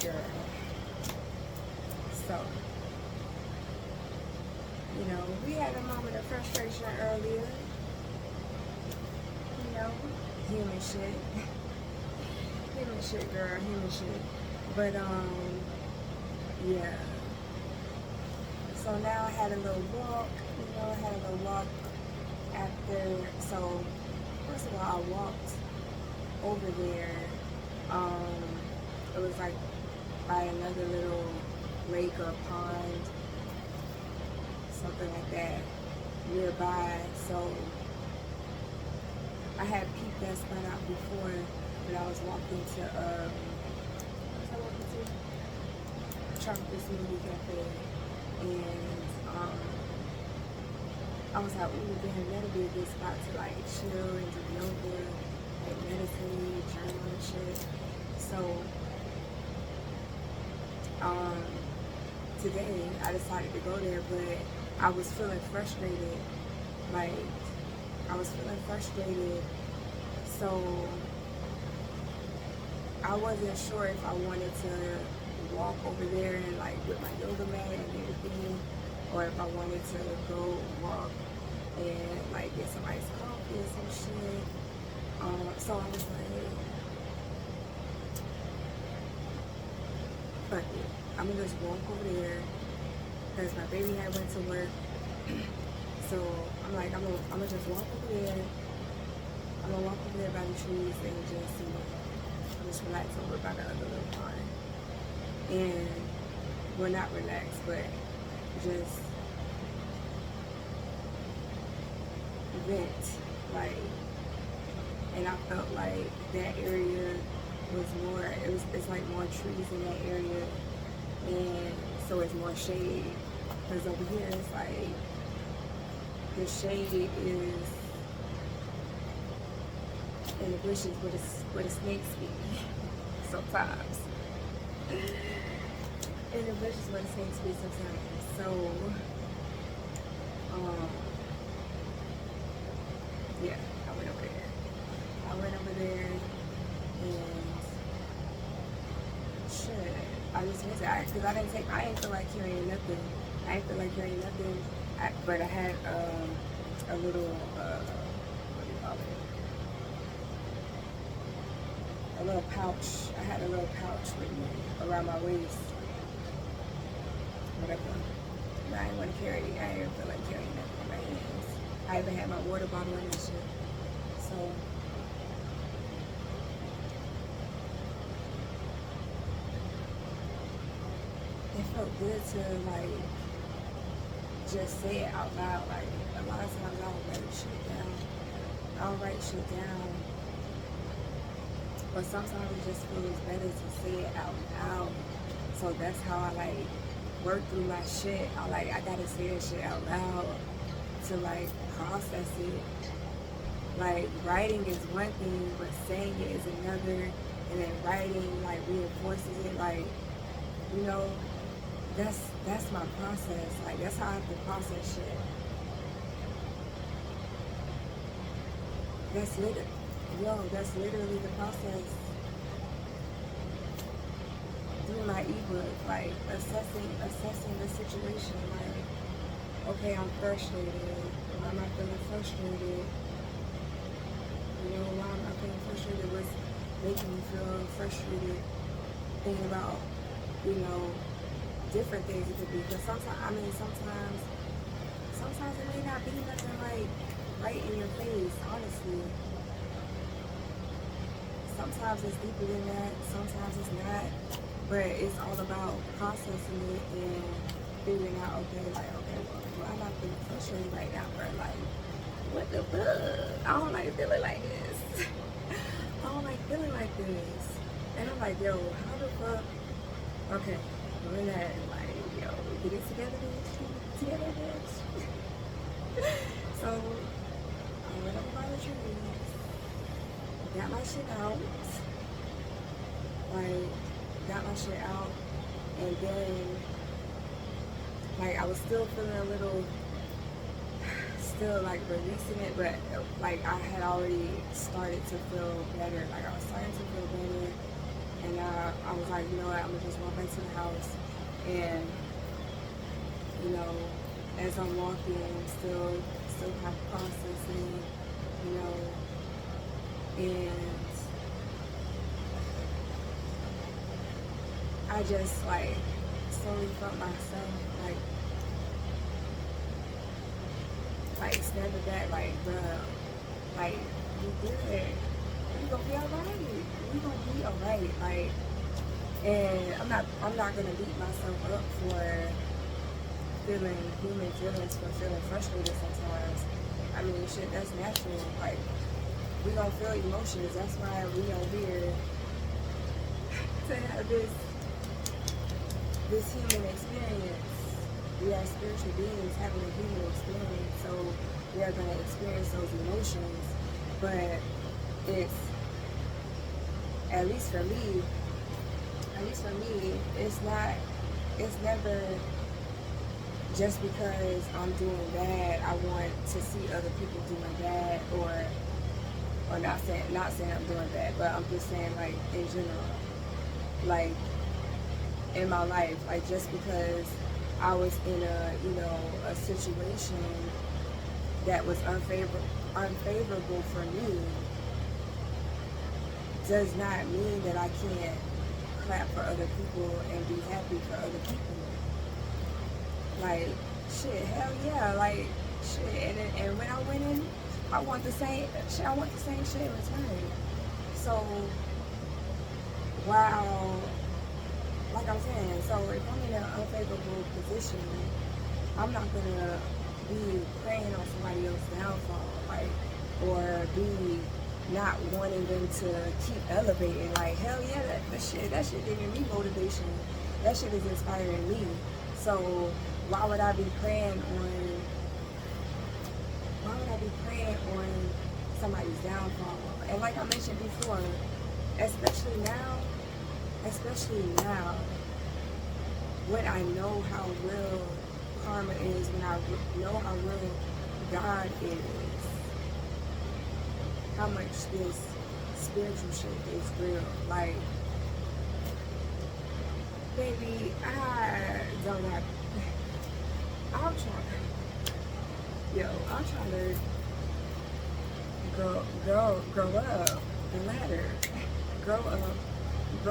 girl. So, you know, we had a moment of frustration earlier. You know, human shit. Human shit, girl, human shit. But, yeah. So now I had a little walk, after, so, first of all, I walked over there, it was like by another little lake or pond, something like that, nearby. So I had peeped that spot out before, but I was walking to, what was I walking to? Tropical Smoothie Cafe, and I was like, ooh, damn, that'll be a good spot to like chill and do yoga, like meditate, journal and shit. So, today I decided to go there, but I was feeling frustrated. Like, I was feeling frustrated, so I wasn't sure if I wanted to walk over there and like with my yoga mat and everything, or if I wanted to go walk and like get some iced coffee or some shit. So I was like, fuck it, I'm gonna just walk over there because my baby had went to work. So I'm like, I'm gonna just walk over there. I'm gonna walk over there by the trees and just, you know, just relax over by the other little pond. And, well, not relax, but just vent, like, and I felt like that area was more, it's like more trees in that area, and so it's more shade, because over here it's like, the shade is in the bushes where the snakes be, sometimes. In the bushes where the snakes be sometimes. So, yeah, I went over there. And shit, I just missed it. Because I didn't feel like carrying nothing. But I had a little, what do you call it? A little pouch. I had a little pouch with me around my waist. Whatever. I didn't want to carry it. I didn't feel like carrying nothing in my hands. I even had my water bottle in and shit. So, it felt good to like just say it out loud. Like, a lot of times I'll write shit down. But sometimes it just feels better to say it out loud. So that's how I like work through my shit. I gotta say that shit out loud to like process it. Like, writing is one thing, but saying it is another. And then writing like reinforces it. Like, you know, that's my process. Like, that's how I have to process shit. That's literally the process. Through my ebook, like assessing the situation. Like, okay, I'm frustrated. Why am I feeling frustrated? You know, why am I feeling frustrated? What's making me feel frustrated? Thinking about, you know, different things it could be. Because sometimes it may not be nothing like right in your face, honestly. Sometimes it's deeper than that, sometimes it's not. But it's all about processing it and figuring out, okay, well, why am I feeling frustrated right now, bro? Like, what the fuck? I don't like feeling like this. And I'm like, yo, how the fuck? Okay, we're not like, yo, get it together, bitch. So, I went over by the trees, got my shit out, and then, like, I was still feeling a little, still like releasing it, but like I had already started to feel better. Like, I was starting to feel better, and I was like, like, you know what, I'm gonna just walk back to the house. And, you know, as I'm walking, still kind of processing, you know, and I just like slowly felt myself like standing back, like, bruh, like, you good, we gonna be alright, we gonna be alright, like, and I'm not gonna beat myself up for feeling human feelings, for feeling frustrated sometimes. I mean, shit, that's natural. Like, we gonna feel emotions. That's why we are here to have this human experience. We are spiritual beings having a human experience, so we are gonna experience those emotions. But it's, at least for me, it's never just because I'm doing bad, I want to see other people doing bad, or not saying I'm doing bad, but I'm just saying, like, in general, like, in my life, like, just because I was in a situation that was unfavorable for me does not mean that I can't clap for other people and be happy for other people. Like, shit, hell yeah, like, shit, and when I went in, I want the same shit in return. So, wow, like I'm saying, so if I'm in an unfavorable position, I'm not gonna be praying on somebody else's downfall, like, or be not wanting them to keep elevating. Like, hell yeah, that shit giving me motivation. That shit is inspiring me. So why would I be praying on somebody's downfall? And like I mentioned before, especially now, when I know how real karma is, when I know how real God is, how much this spiritual shit is real. Like, baby, I'm trying to grow up the ladder. Grow up the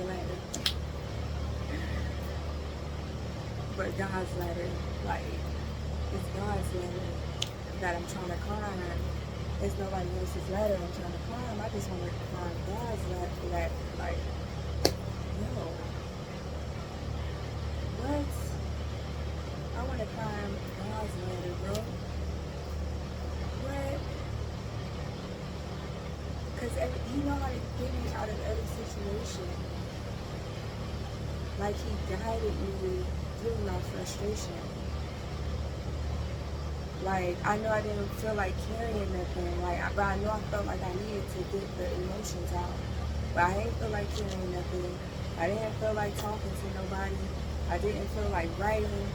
ladder. But God's ladder, like, it's God's ladder that I'm trying to climb. It's nobody else's ladder I'm trying to climb. I just want to climb God's ladder. Like, yo, what? I want to climb God's ladder, bro. What? Because He know how to get me out of every situation. Like, He guided me through my frustration. Like, I know I didn't feel like carrying nothing, but I know I felt like I needed to get the emotions out. But I didn't feel like carrying nothing. I didn't feel like talking to nobody. I didn't feel like writing.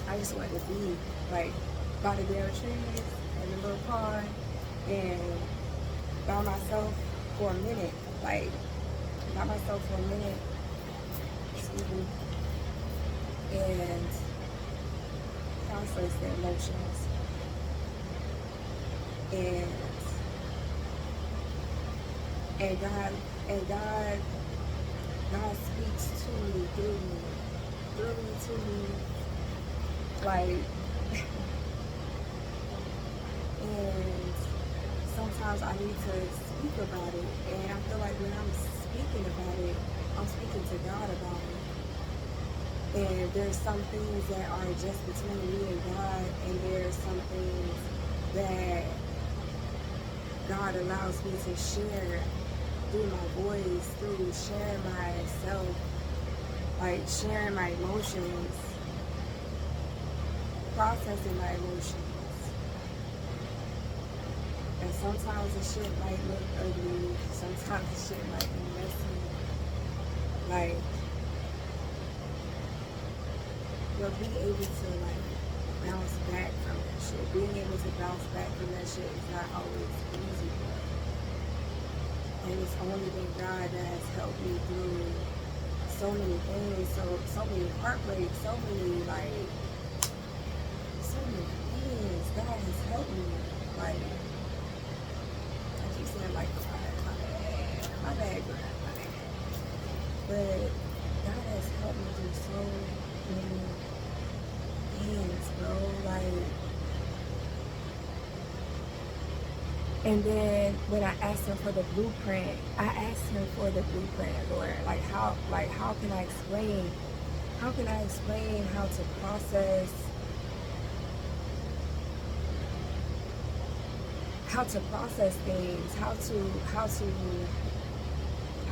I just wanted to be, like, by the damn trees in the little pond and by myself for a minute. Like, by myself for a minute. Excuse me. And process the emotions. And God speaks to me, through me to me, like, and sometimes I need to speak about it, and I feel like when I'm speaking about it, I'm speaking to God about it. And there's some things that are just between me and God, and there's some things that God allows me to share through my voice, through sharing myself, like sharing my emotions, processing my emotions. And sometimes the shit might look ugly, sometimes the shit might be messy. Like, but being able to, like, bounce back from that shit. Being able to bounce back from that shit is not always easy, but And it's only been God that has helped me through so many things, so many heartbreaks, so many things. God has helped me. Like, I keep saying like my bad, girl, my bad. But God has helped me through so many things, bro. Like, and then when I asked him for the blueprint, Lord. How can I explain? How can I explain how to process? How to process things? How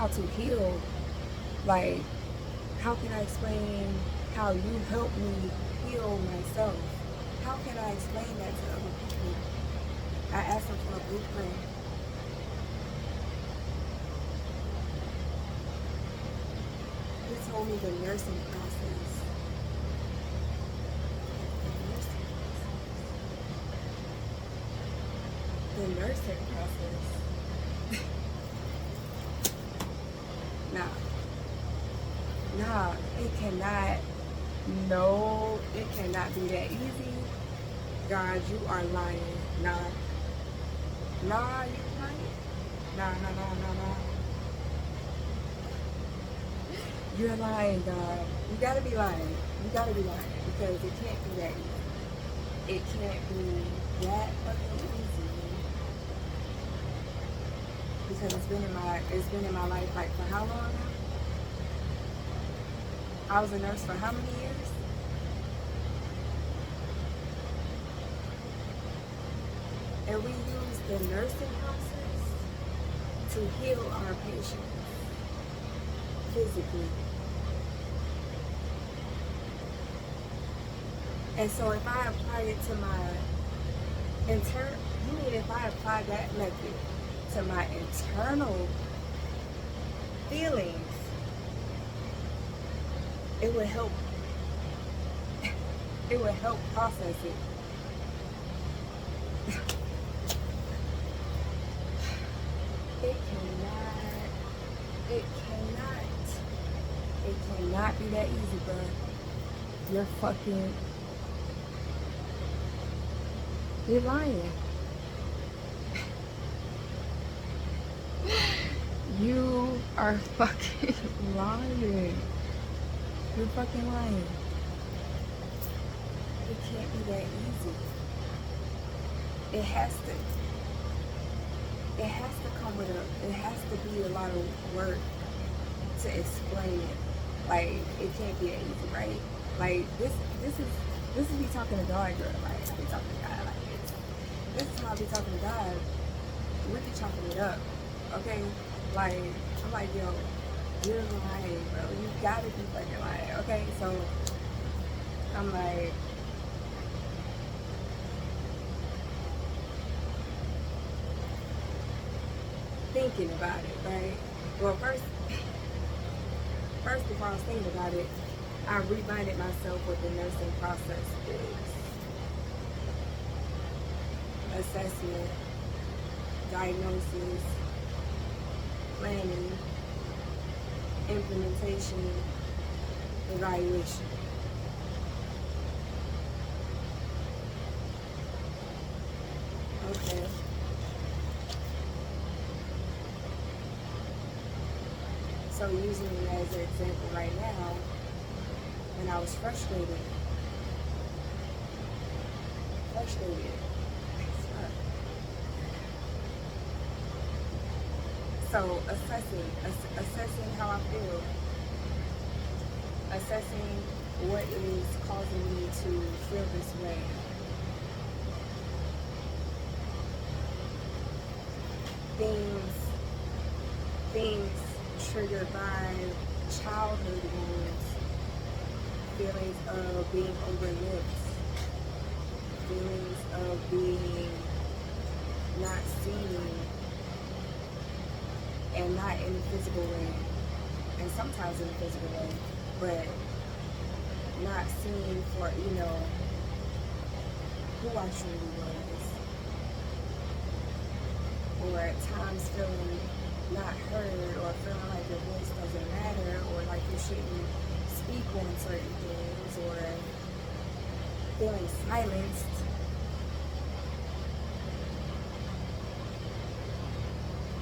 to heal? Like, how can I explain how you helped me heal myself? How can I explain that to other people? I asked him for a blueprint. He told me the nursing process. The nursing process. Nah, it cannot. No, it cannot be that easy. God, you are lying. Nah, you lying. Nah. You're lying, God. You gotta be lying. Because it can't be that easy. It can't be that fucking easy. Because it's been in my life like for how long now? I was a nurse for how many years? And we use the nursing process to heal our patients physically. And so if I apply it to my if I apply that method to my internal feelings, it would help process it. It cannot be that easy, bro. You're lying. You are fucking lying. You're fucking lying. It can't be that easy. It has to be a lot of work to explain it. Like, it can't be that easy, right? Like, this is me talking to God, girl. Like, I be talking to God like this. This is how I be talking to God. We be chopping it up, okay? Like, I'm like, yo, you're lying, bro. You gotta be fucking lying, okay? So, I'm like, thinking about it, right? Well, first, before I was thinking about it, I reminded myself what the nursing process is. Assessment, diagnosis, planning, implementation, evaluation. Okay. So using it as an example right now, when I was frustrated. So assessing how I feel, assessing what is causing me to feel this way. Things triggered by childhood wounds, feelings of being overlooked, feelings of being not seen, and not in a physical way, and sometimes in a physical way, but not seen for, who I truly was, or at times feeling not heard, or feeling like your voice doesn't matter, or like you shouldn't speak on certain things, or feeling silenced.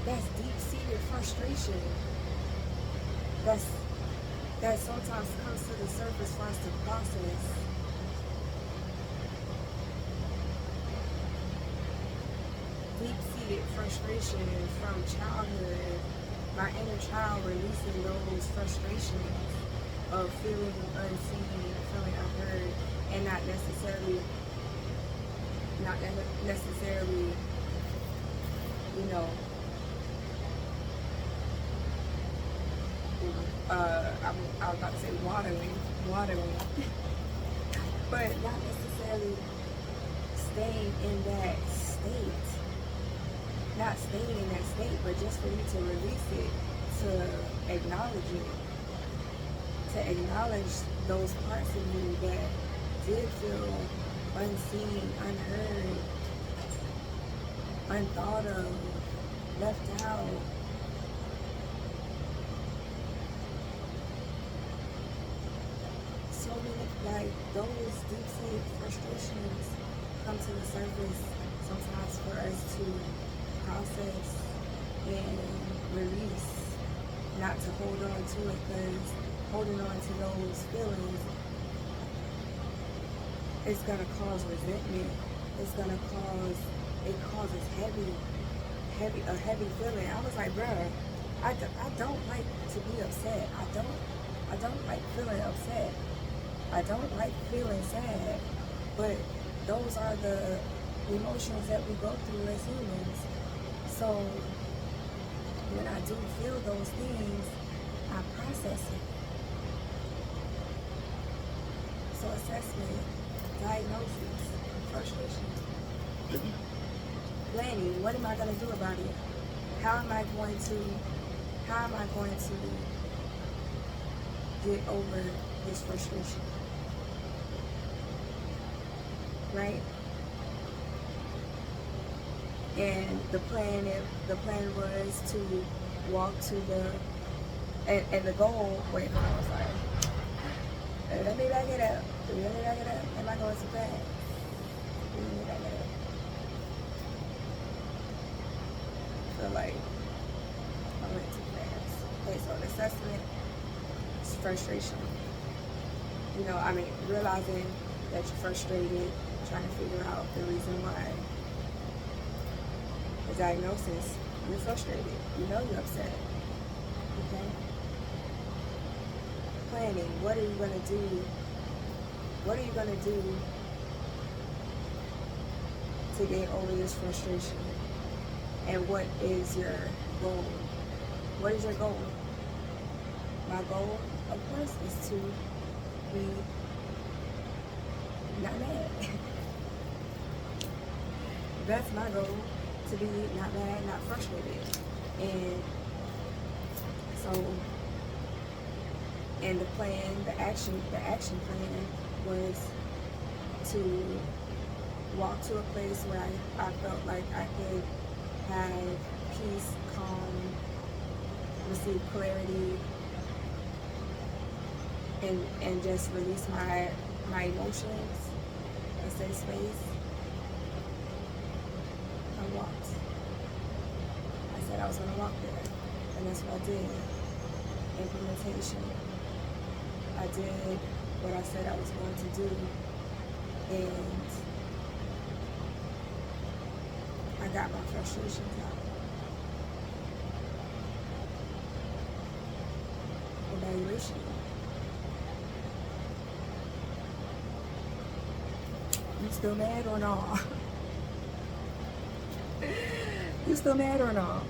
That's deep-seated frustration. That sometimes comes to the surface for us to process. Deep-seated frustration from childhood, my inner child releasing those frustrations of feeling unseen, feeling unheard, and not necessarily, you know, I was about to say watering, but not necessarily staying in that state. Not staying in that state, but just for you to release it, to acknowledge it, to acknowledge those parts of you that did feel unseen, unheard, unthought of, left out. So many, like, those deep-seated frustrations come to the surface sometimes for us to process and release, not to hold on to it, because holding on to those feelings is going to cause resentment. It's going to cause, it causes a heavy feeling. I was like, bruh, I don't like to be upset. I don't like feeling upset. I don't like feeling sad. But those are the emotions that we go through as humans. So when I do feel those things, I process it. So assessment, diagnosis, frustration, planning. What am I going to do about it? How am I going to get over this frustration? Right? And the plan was to walk to the, and the goal, wait, hold on, sorry. Let me back it up. Am I going too fast? Let me back it up. I feel like I went too fast. Okay, so the assessment is frustration. You know, I mean, realizing that you're frustrated, trying to figure out the reason why. The diagnosis, you're frustrated. You know you're upset. Okay? Planning, what are you going to do? What are you going to do to get over this frustration? And what is your goal? What is your goal? My goal, of course, is to be not mad. That's my goal, to be not mad, not frustrated. And so, and the action plan was to walk to a place where I felt like I could have peace, calm, receive clarity, and just release my emotions, a safe space. I walked. I said I was going to walk there, and that's what I did. Implementation. I did what I said I was going to do, and I got my frustrations out. Evaluation. You still mad or not? You still mad or not?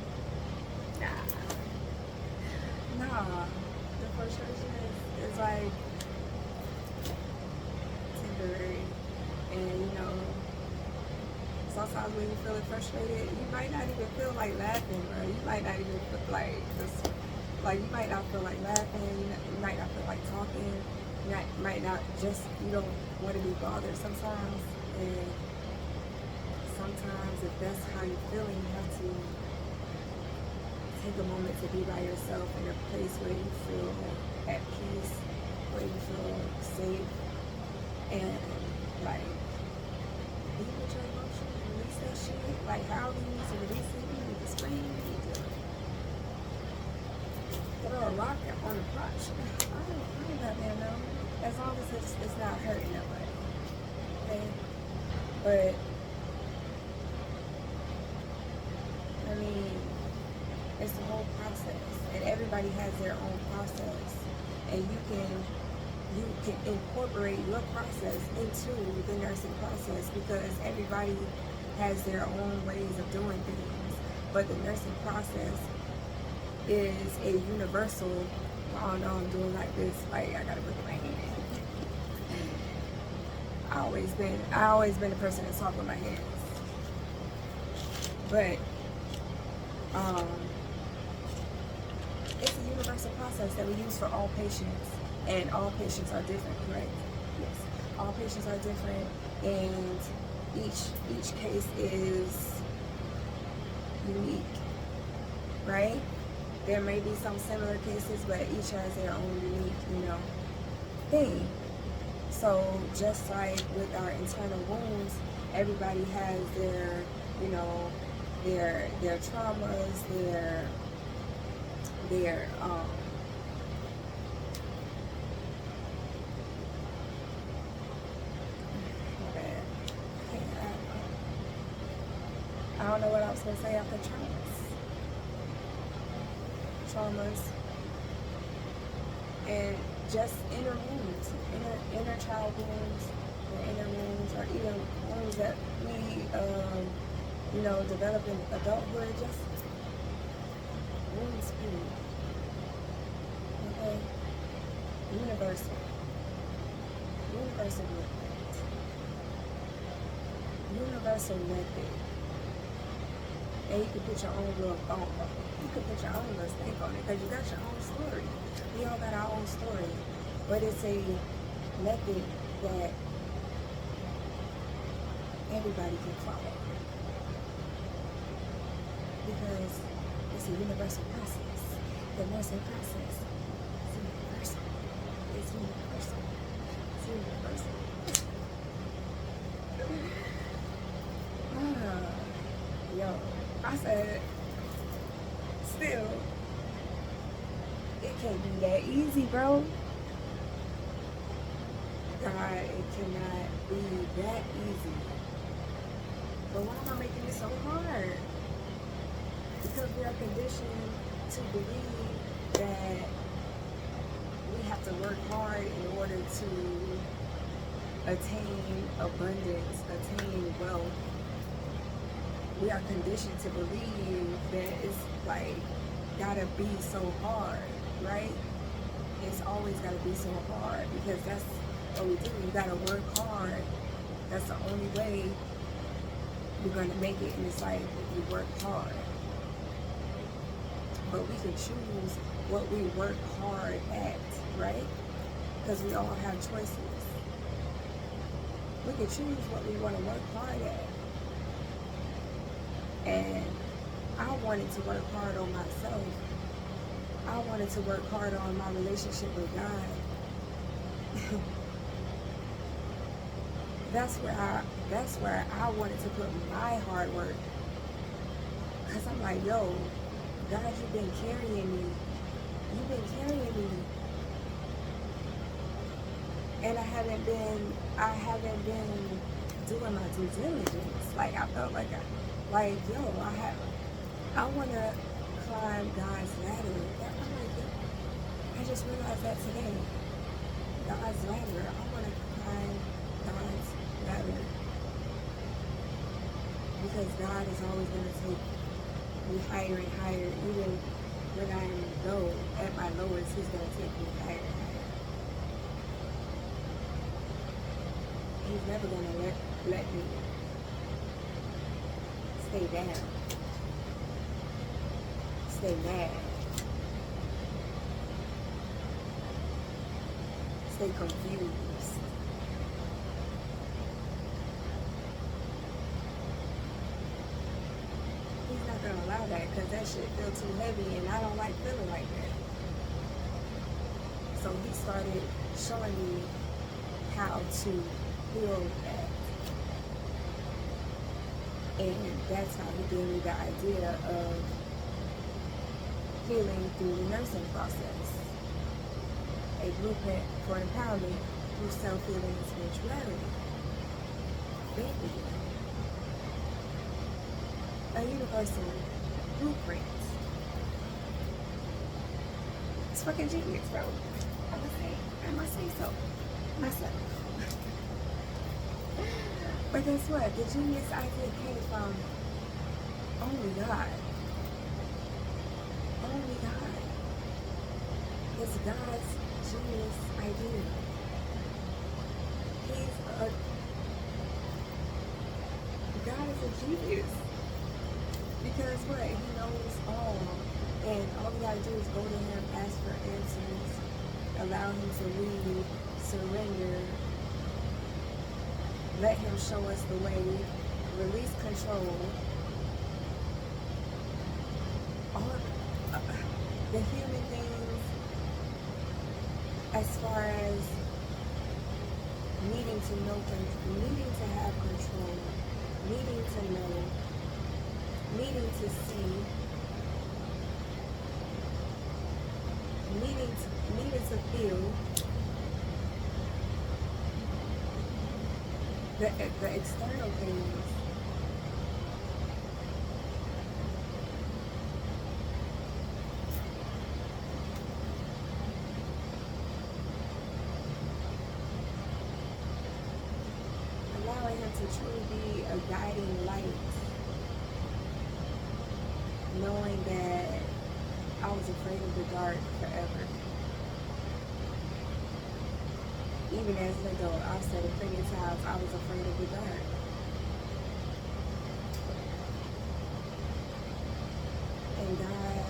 Nah. The frustration is like temporary. And you know, sometimes when you're feeling frustrated, you might not even feel like laughing, bro. You might not even feel like this, like you might not feel like laughing, you might not feel like talking, you might not just, you don't want to be bothered sometimes. And sometimes if that's how you're feeling, you have to take a moment to be by yourself in a place where you feel at peace, where you feel safe, and like be with your emotions, release that shit. Like how you need to release it, you need to scream, you need to throw a rock on the crotch. I don't goddamn know. As long as it's not hurting nobody. Okay? But I mean, it's the whole process, and everybody has their own process, and you can incorporate your process into the nursing process because everybody has their own ways of doing things. But the nursing process is a universal. Oh no, I'm doing like this. Like I gotta put my hand. I always been the person that talk with my hands. But it's a universal process that we use for all patients, and all patients are different, correct? Yes, all patients are different, and each case is unique, right? There may be some similar cases, but each has their own unique, thing. So just like with our internal wounds, everybody has their, their traumas, their I don't know what I was gonna say after traumas, and just inner wounds, inner child wounds, or inner wounds, or even wounds that we, develop in adulthood, just wounds, period. Okay? Universal method. And you can put your own little thought on it. You can put your own little stake on it because you got your own story. We all got our own story. But it's a method that everybody can follow. Because it's a universal process. The nursing process is universal. It's universal. It's universal. Yo, I said, still, it can't be that easy, bro. God, it cannot be that easy. But why am I making it so hard? Because we are conditioned to believe that we have to work hard in order to attain abundance, attain wealth. We are conditioned to believe that it's like gotta be so hard, right? It's always gotta be so hard because that's what we do. You gotta work hard. That's the only way you're gonna make it in this life if you work hard. But we can choose what we work hard at, right? Because we all have choices. We can choose what we want to work hard at. And I wanted to work hard on myself. I wanted to work hard on my relationship with God. That's where I wanted to put my hard work. Because I'm like, yo, God, you've been carrying me. You've been carrying me. And I haven't been doing my due diligence. Like I felt like I wanna climb God's ladder. I'm like, yo, I just realized that today. God's ladder. I wanna climb God's ladder. Because God is always gonna take me higher and higher. Even when I'm low, at my lowest, He's gonna take me higher and higher. He's never gonna let me stay down, stay mad, stay confused. He's not gonna allow that because that that shit feel too heavy, and I don't like feeling like that. So he started showing me how to heal that. And that's how he gave me the idea of healing through the nursing process. A blueprint for empowerment through self-healing and spirituality. Baby. A universal blueprint. It's fucking genius, bro. I must say so. Myself. But guess what? The genius idea came from only God. Only God. It's God's genius idea. God is a genius. Because what? He knows all. And all we gotta do is go to him, ask for answers, allow him to lead, surrender, let him show us the way, release control. All the human things, as far as needing to know, needing to have control, needing to know, needing to see, needing to feel, the external things. Allowing him to truly be a guiding light. Knowing that I was afraid of the dark forever. Even as an adult, I've said it plenty of times, I was afraid of the dark. And God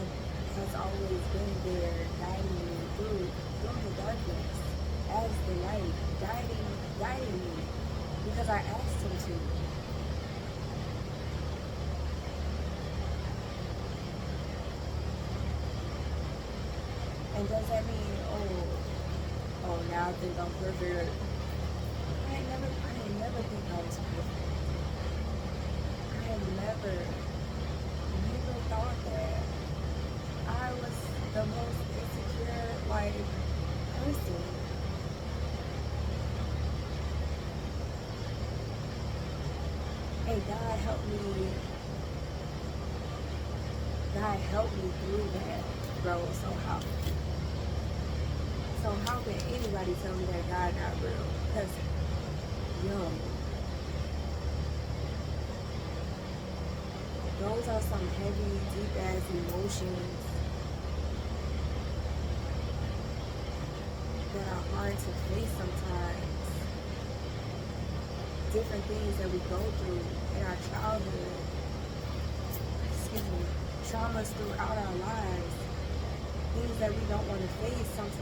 has always been there, guiding me through the darkness, as the light, guiding me, because I asked him to. And does that mean, oh, now I think I'm perfect? I ain't never think I was perfect. I had never thought that I was the most insecure, person. And God helped me through that, bro. So how can anybody tell me that God not real? Because, those are some heavy, deep-ass emotions that are hard to face sometimes. Different things that we go through in our childhood, traumas throughout our lives, things that we don't want to face sometimes.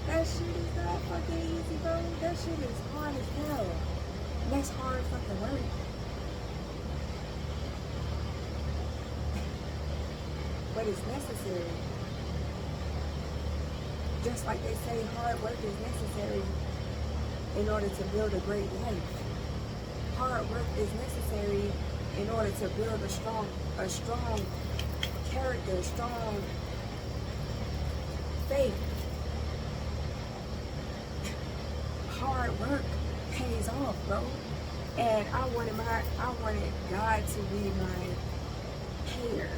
That shit is not fucking easy, bro. That shit is hard as hell. And that's hard fucking work. But it's necessary. Just like they say, hard work is necessary in order to build a great life. Hard work is necessary in order to build a strong character, strong faith. Hard work pays off, bro. And I wanted God to be my payer.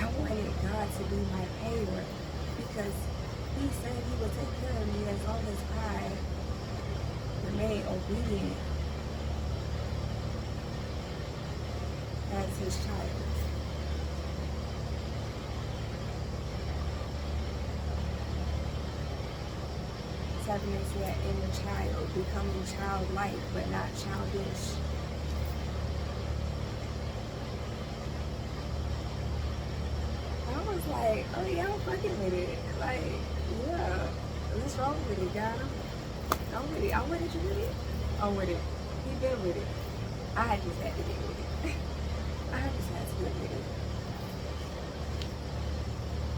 I wanted God to be my payer because he said he would take care of me as long as I remain obedient as his child. Tapping into that inner child, becoming childlike but not childish. I was like, oh yeah, I'm fucking with it. Like, yeah, what's wrong with it, God? I'm with it. I'm with it, you with it? I'm with it. He been with it. I just had to get with it. I just had to get with it.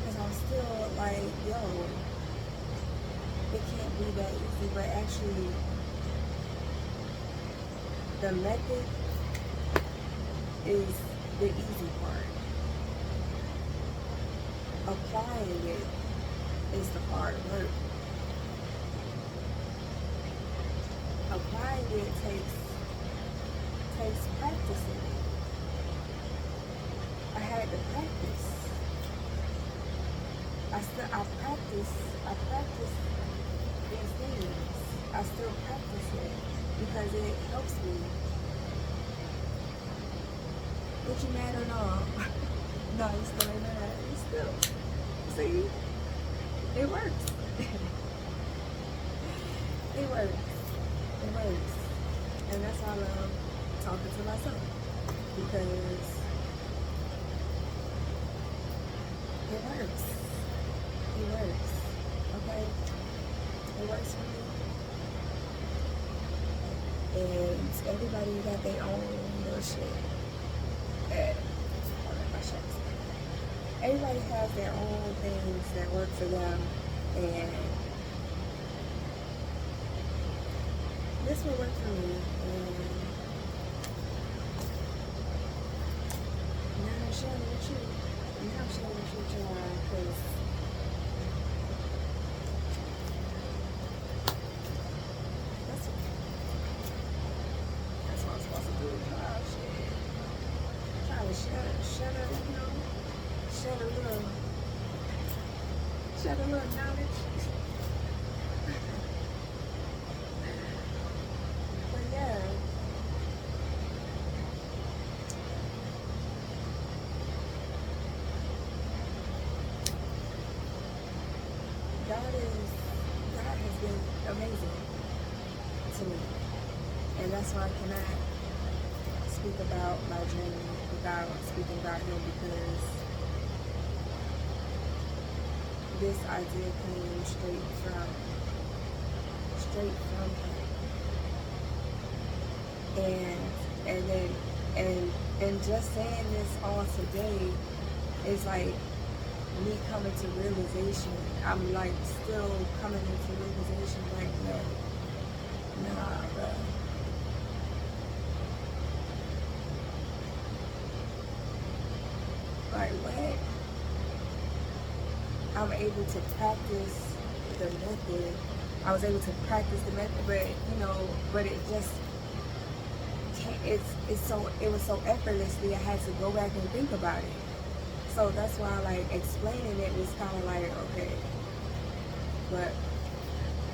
Because I'm still like, yo, it can't be that easy, but actually, the method is the easy part. Applying it is the hard work. Applying it takes practicing it. I had to practice. I practice these things. I still practice it because it helps me. But you mad or not? No, you still ain't mad. You still. See? It works. It works. It works. And that's why I love talking to myself. Because it works. It works. Okay? It works for me. And everybody got their own little shit. Everybody has their own things that work for them, and this will work for me. And now I'm sharing with you. Now I'm sharing with you, John, because that's what I'm supposed to do. Trying to shut up, you know. Shed a little knowledge. But yeah. God has been amazing to me. And that's why I cannot speak about my journey without speaking about him, because this idea came straight from him. And just saying this all today is like me coming to realization. I'm like still coming into realization like, no, nah, bro. Like what? I'm able to practice the method. I was able to practice the method, but it just can't, it was so effortlessly. I had to go back and think about it. So that's why like explaining it was kind of like, okay, but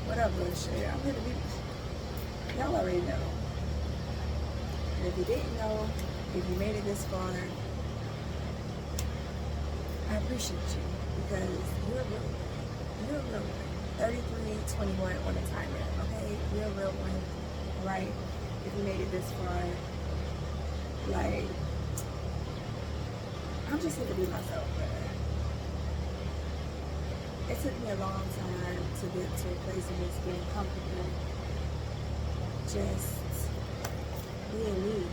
whatever, shit. I'm gonna be. Y'all already know. And if you didn't know, if you made it this far, I appreciate you. Because you're a real one. You're a real one. 3321 on the timer, okay? You're a real one, right? If you made it this far, like, I'm just here to be myself, but it took me a long time to get to a place of just being comfortable, just being me.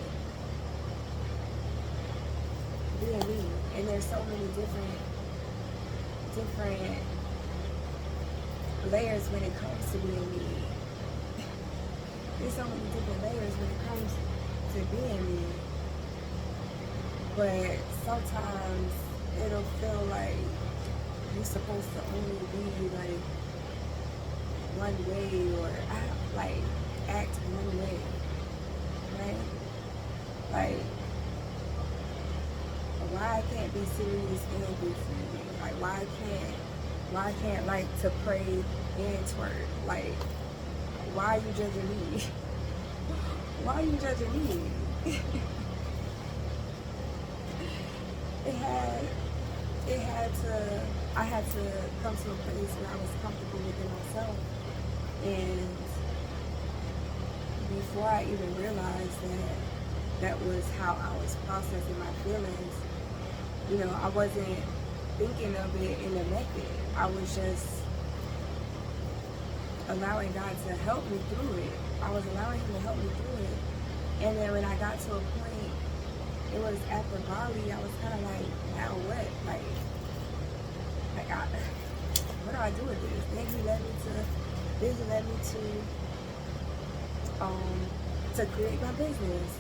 Being me. And there's so many different layers when it comes to being me. There's so many different layers when it comes to being me. But sometimes it'll feel like you're supposed to only be like one way or act one way, right? Like, why I can't be serious and be free? Like, why I can't like to pray and twerk? Like, why are you judging me? Why are you judging me? I had to come to a place where I was comfortable within myself. And before I even realized that was how I was processing my feelings, I wasn't thinking of it in a method. I was just allowing God to help me through it. I was allowing him to help me through it. And then when I got to a point, it was after Bali, I was kind of like, now what? What do I do with this? Then he led me to create my business,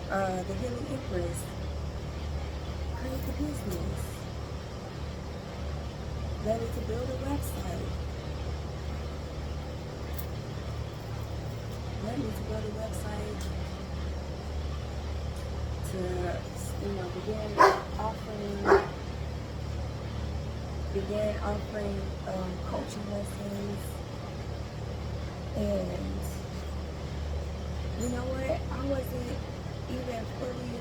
the Healing Empress. Create the business. Led me to build a website. Led me to build a website. To began offering coaching lessons. And you know what? I wasn't even fully,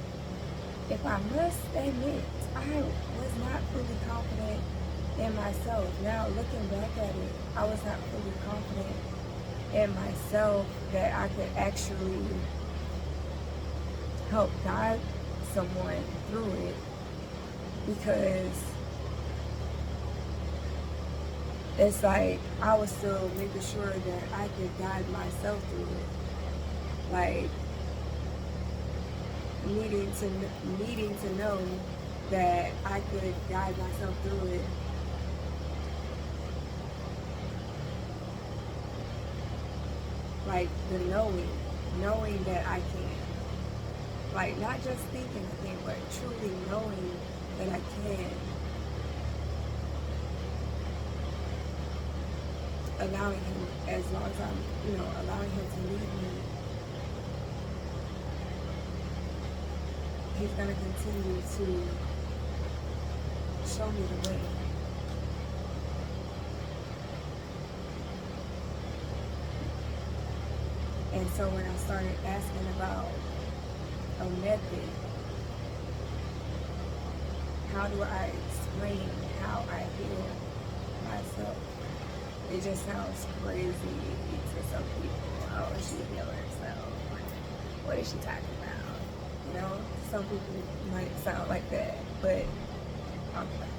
if I must admit, I was not fully confident in myself. Now looking back at it, I was not fully confident in myself that I could actually help guide someone through it, because it's like I was still making sure that I could guide myself through it, like needing to know that I could guide myself through it. Like the knowing that I can. Like, not just thinking I can, but truly knowing that I can. Allowing him, as long as I'm, allowing him to lead me. He's going to continue to show me the way. And so when I started asking about a method, how do I explain how I heal myself? It just sounds crazy to some people. Oh, she healed herself. What is she talking about? Some people might sound like that, but okay.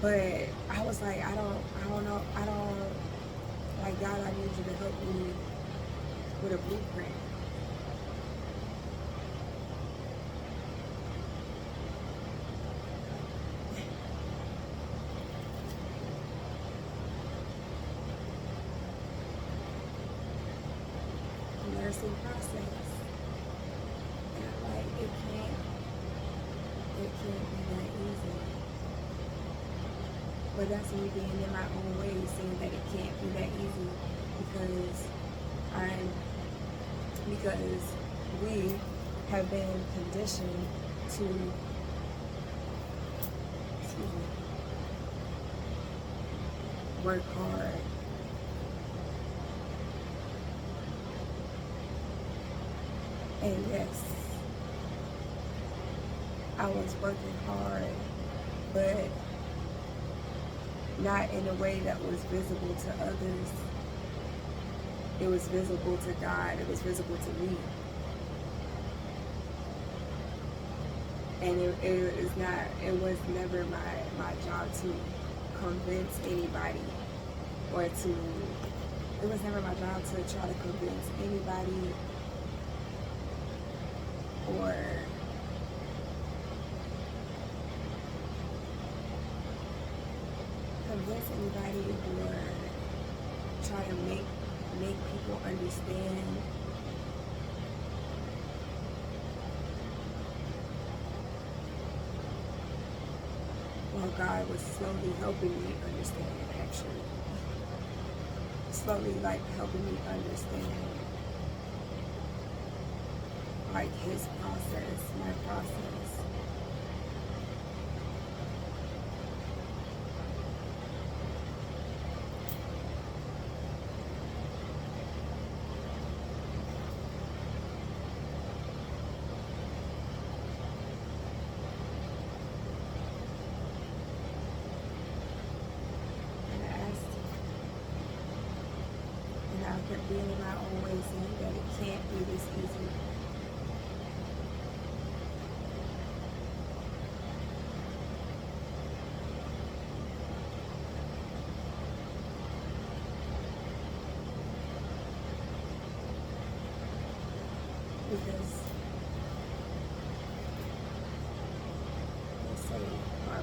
But I was like, I don't know, like, God, I need you to help me with a blueprint. Nursing process. And I'm like, it can't be that easy. But that's me being in my own way, saying that it can't be that easy, because we have been conditioned to work hard. And yes, I was working hard, but not in a way that was visible to others. It was visible to God. It was visible to me. And it was never my job to convince anybody, it was never my job to try to convince anybody or try to make people understand. Well, God was slowly helping me understand, actually. Slowly, helping me understand, his process, my process. Being in my own way, saying that it can't be this easy.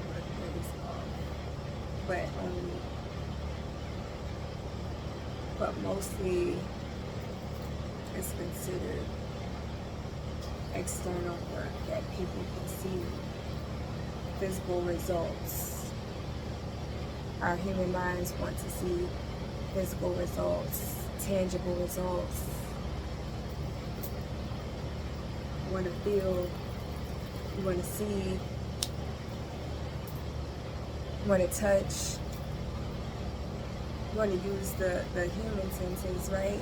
work that is off. But mostly it's considered external work that people can see physical results. Our human minds want to see physical results, tangible results. You want to feel, you want to see, you want to touch, you want to use the human senses, right?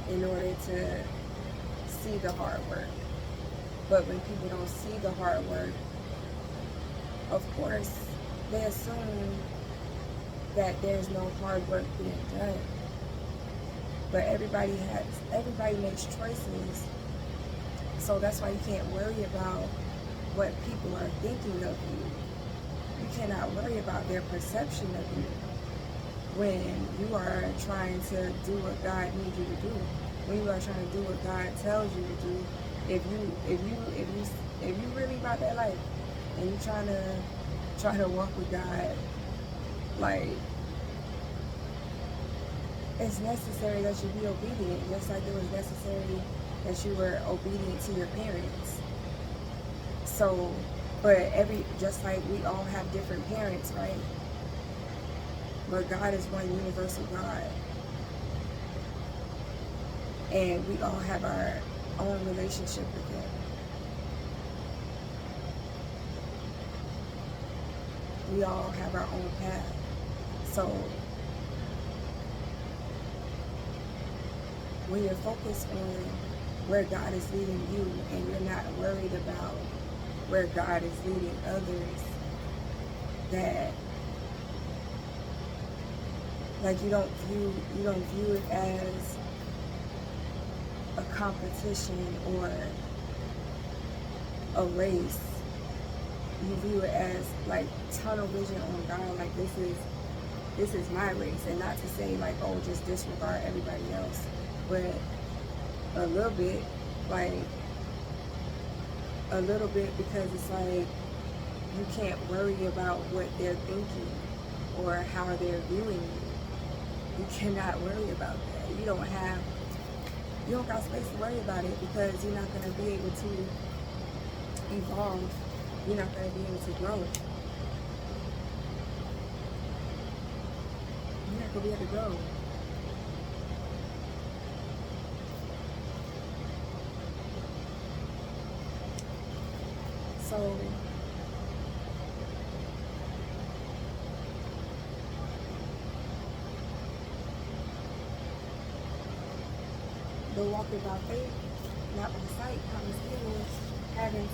In order to see the hard work. But when people don't see the hard work, of course, they assume that there's no hard work being done. But everybody makes choices. So that's why you can't worry about what people are thinking of you. You cannot worry about their perception of you when you are trying to do what God needs you to do. When you are trying to do what God tells you to do. If you really about that life and you trying to walk with God, like, it's necessary that you be obedient, just like it was necessary that you were obedient to your parents. So, but just like we all have different parents, right? But God is one universal God. And we all have our own relationship with Him. We all have our own path. So, when you're focused on where God is leading you and you're not worried about where God is leading others, that like you don't view it as a competition or a race. You view it as like tunnel vision on God, like this is my race, and not to say like, oh, just disregard everybody else, but a little bit, because it's like you can't worry about what they're thinking or how they're viewing you. You cannot worry about that. You don't got space to worry about it, because you're not going to be able to evolve. You're not going to be able to grow. You're not going to be able to grow. So, the walking by faith, not by sight, comes in having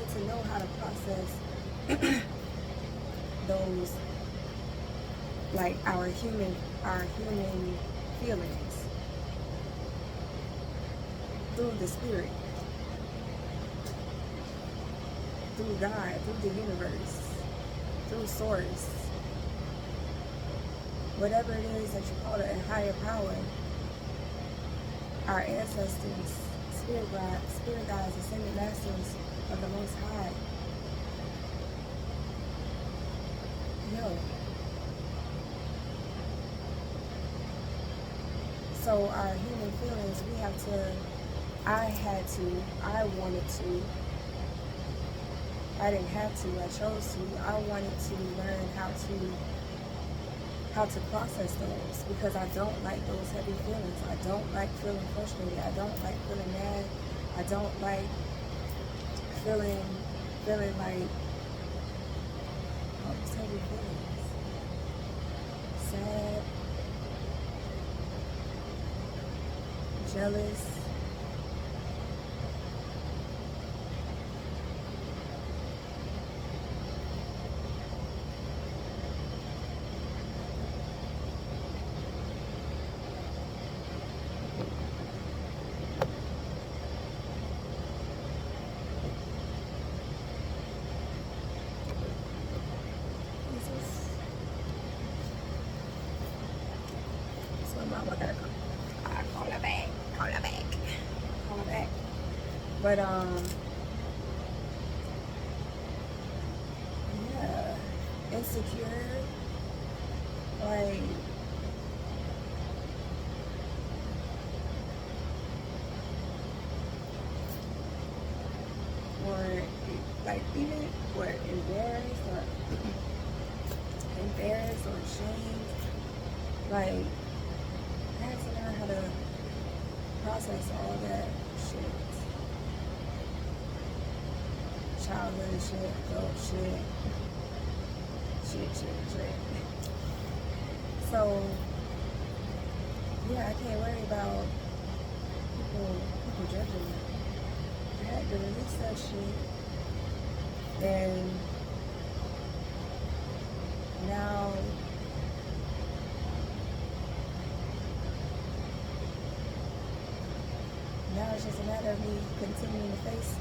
to know how to process those, like our human feelings through the Spirit, through God, through the universe, through Source. Whatever it is that you call it, a higher power, our ancestors, spirit guides, ascended masters of the Most High. So our human feelings, I wanted to, I didn't have to, I chose to, I wanted to learn how to process those, because I don't like those heavy feelings. I don't like feeling frustrated. I don't like feeling mad. I don't like feeling like all these heavy feelings. Sad, jealous, But yeah, insecure, like or like even or embarrassed or ashamed. Like I had to learn how to process all that shit. Childhood shit, adult shit. Shit. So yeah, I can't worry about people judging me. I had to release that shit. And now it's just a matter of me continuing to face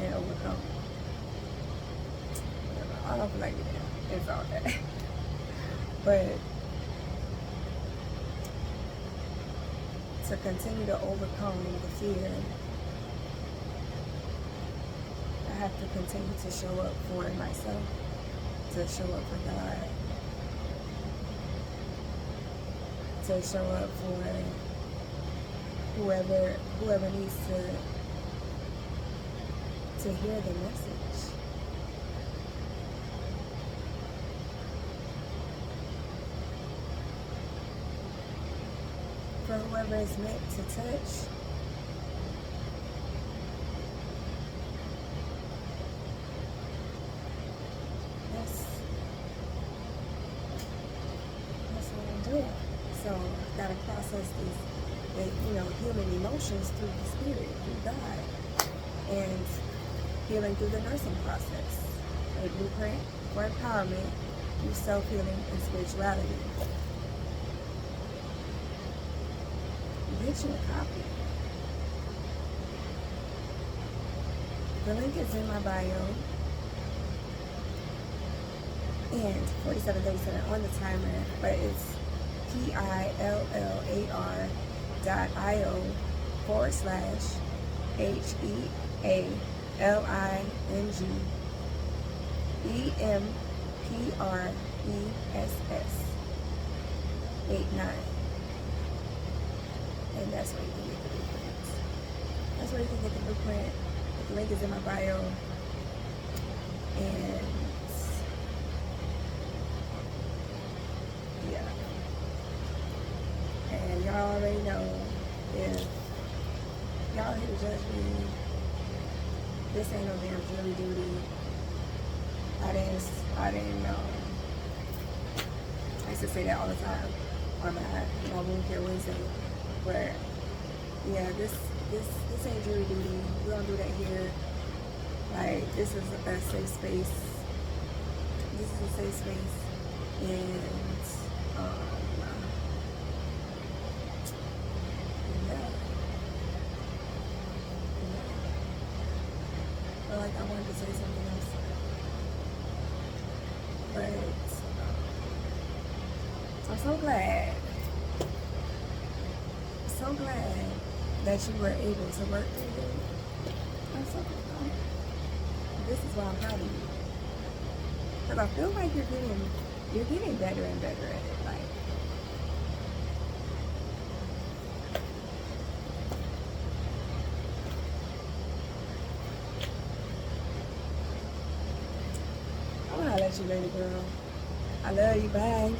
and overcome. I don't feel like it's all that. But to continue to overcome the fear, I have to continue to show up for myself, to show up for God, to show up for whoever needs to hear the message. For whoever is meant to touch. That's what I'm doing. So I've got to process these, human emotions through the Spirit, through God, and healing through the nursing process. A blueprint for empowerment through self-healing and spirituality. Get you a copy. The link is in my bio. And 4737 on the timer, but it's pilling.io/HEALINGEMPRESS89. And that's where you can get the blueprints. That's where you can get the blueprint. The link is in my bio. And yeah. And y'all already know, if y'all here to judge me, this ain't no damn jury duty. I didn't know. I used to say that all the time on my wound care Wednesday. But yeah, this ain't jury duty. We don't do that here. Like, this is a safe space. This is a safe space. And I feel like I wanted to say something else. But I'm so glad that you were able to work through it. I'm so glad. This is why I'm proud of you. Because I feel like you're getting better and better at it. Like, I'm gonna let you, baby girl. I love you. Bye.